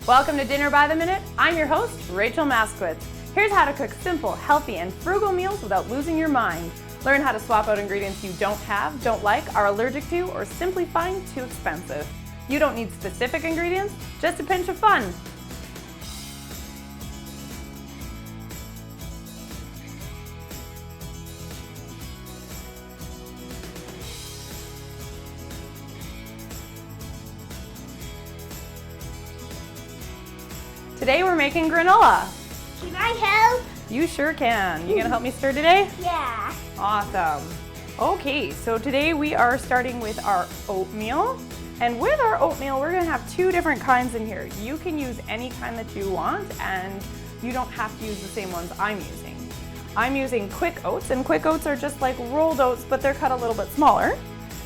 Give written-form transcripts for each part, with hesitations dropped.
Welcome to Dinner by the Minute. I'm your host, Rachel Maskowitz. Here's how to cook simple, healthy, and frugal meals without losing your mind. Learn how to swap out ingredients you don't have, don't like, are allergic to, or simply find too expensive. You don't need specific ingredients, just a pinch of fun. Today we're making granola. Can I help? You sure can. You gonna help me stir today? Yeah. Awesome. Okay, so today we are starting with our oatmeal. And with our oatmeal, we're gonna have two different kinds in here. You can use any kind that you want, and you don't have to use the same ones I'm using. I'm using quick oats, and quick oats are just like rolled oats, but they're cut a little bit smaller.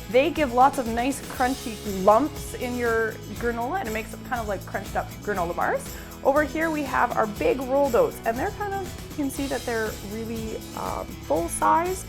They give lots of nice crunchy lumps in your granola, and it makes it kind of like crunched up granola bars. Over here we have our big rolled oats, and they're kind of, you can see that they're really full sized.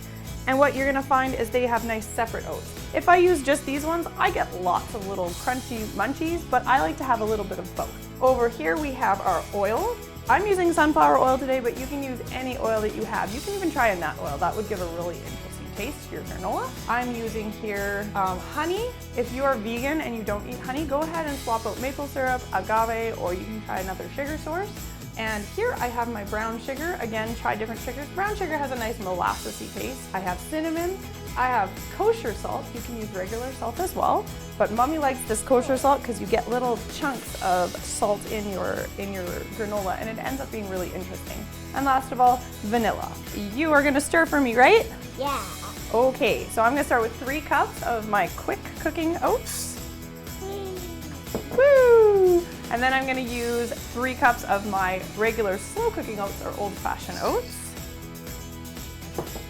And what you're gonna find is they have nice separate oats. If I use just these ones, I get lots of little crunchy munchies, but I like to have a little bit of both. Over here we have our oil. I'm using sunflower oil today, but you can use any oil that you have. You can even try a nut oil. That would give a really interesting taste to your granola. I'm using here honey. If you are vegan and you don't eat honey, go ahead and swap out maple syrup, agave, or you can try another sugar source. And here I have my brown sugar. Again, try different sugars. Brown sugar has a nice molassesy taste. I have cinnamon. I have kosher salt. You can use regular salt as well, but Mommy likes this kosher salt because you get little chunks of salt in your granola, and it ends up being really interesting. And last of all, vanilla. You are gonna stir for me, right? Yeah. Okay, so I'm gonna start with 3 cups of my quick cooking oats. Woo! And then I'm gonna use 3 cups of my regular slow cooking oats or old-fashioned oats.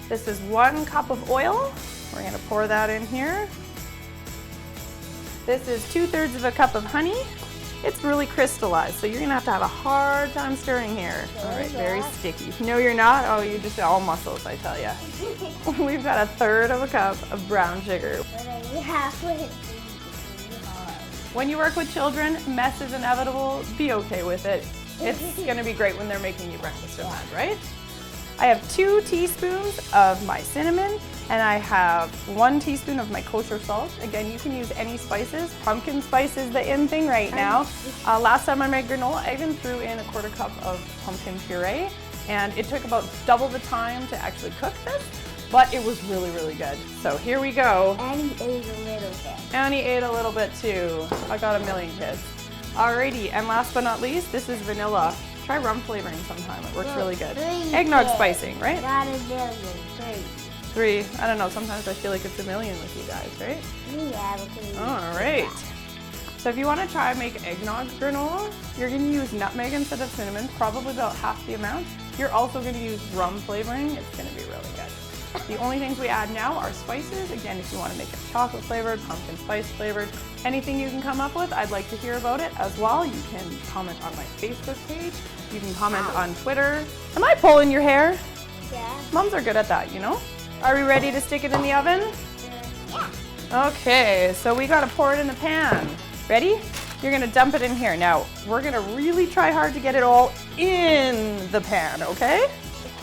This is 1 cup of oil. We're gonna pour that in here. This is 2/3 of a cup of honey. It's really crystallized, so you're gonna have a hard time stirring here. All right, very sticky. No, you're not? Oh, you're just all muscles, I tell ya. We've got 1/3 of a cup of brown sugar. When you work with children, mess is inevitable. Be okay with it. It's gonna be great when they're making you breakfast in bed, right? I have 2 teaspoons of my cinnamon, and I have 1 teaspoon of my kosher salt. Again, you can use any spices. Pumpkin spice is the in thing right now. Last time I made granola, I even threw in 1/4 cup of pumpkin puree, and it took about double the time to actually cook this, but it was really, really good. So here we go. Annie ate a little bit. Annie ate a little bit too. I got 1,000,000 kids. Alrighty, and last but not least, this is vanilla. Try rum flavoring sometime, it works really good. 3 Eggnog kids. spicing, right? Not 1,000,000, 3. 3, I don't know, sometimes I feel like it's 1,000,000 with you guys, right? Yeah, because Alright. So if you want to try make eggnog granola, you're going to use nutmeg instead of cinnamon, probably about half the amount. You're also going to use rum flavoring, it's going to be really good. The only things we add now are spices. Again, if you want to make it chocolate flavored, pumpkin spice flavored, anything you can come up with, I'd like to hear about it as well. You can comment on my Facebook page. You can comment on Twitter. Am I pulling your hair? yeah. Moms are good at that, you know? Are we ready to stick it in the oven? Yeah. Okay, so we gotta pour it in the pan. Ready? You're gonna dump it in here. Now, we're gonna really try hard to get it all in the pan, okay?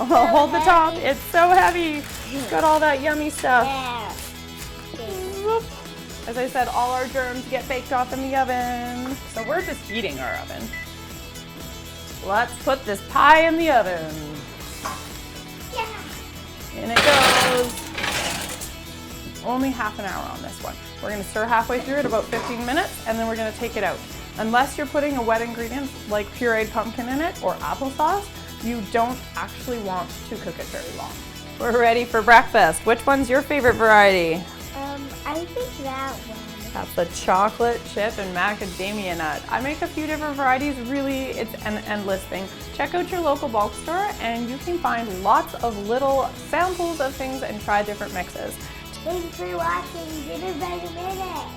Oh, hold the top, it's so heavy. It's got all that yummy stuff. Yeah. As I said, all our germs get baked off in the oven. So we're just heating our oven. Let's put this pie in the oven. Yeah. In it goes. Only half an hour on this one. We're gonna stir halfway through at about 15 minutes, and then we're gonna take it out. Unless you're putting a wet ingredient like pureed pumpkin in it or applesauce, you don't actually want to cook it very long. We're ready for breakfast. Which one's your favorite variety? I think that one. That's the chocolate chip and macadamia nut. I make a few different varieties. Really, it's an endless thing. Check out your local bulk store and you can find lots of little samples of things and try different mixes. Thanks for watching Dinner by the Minute.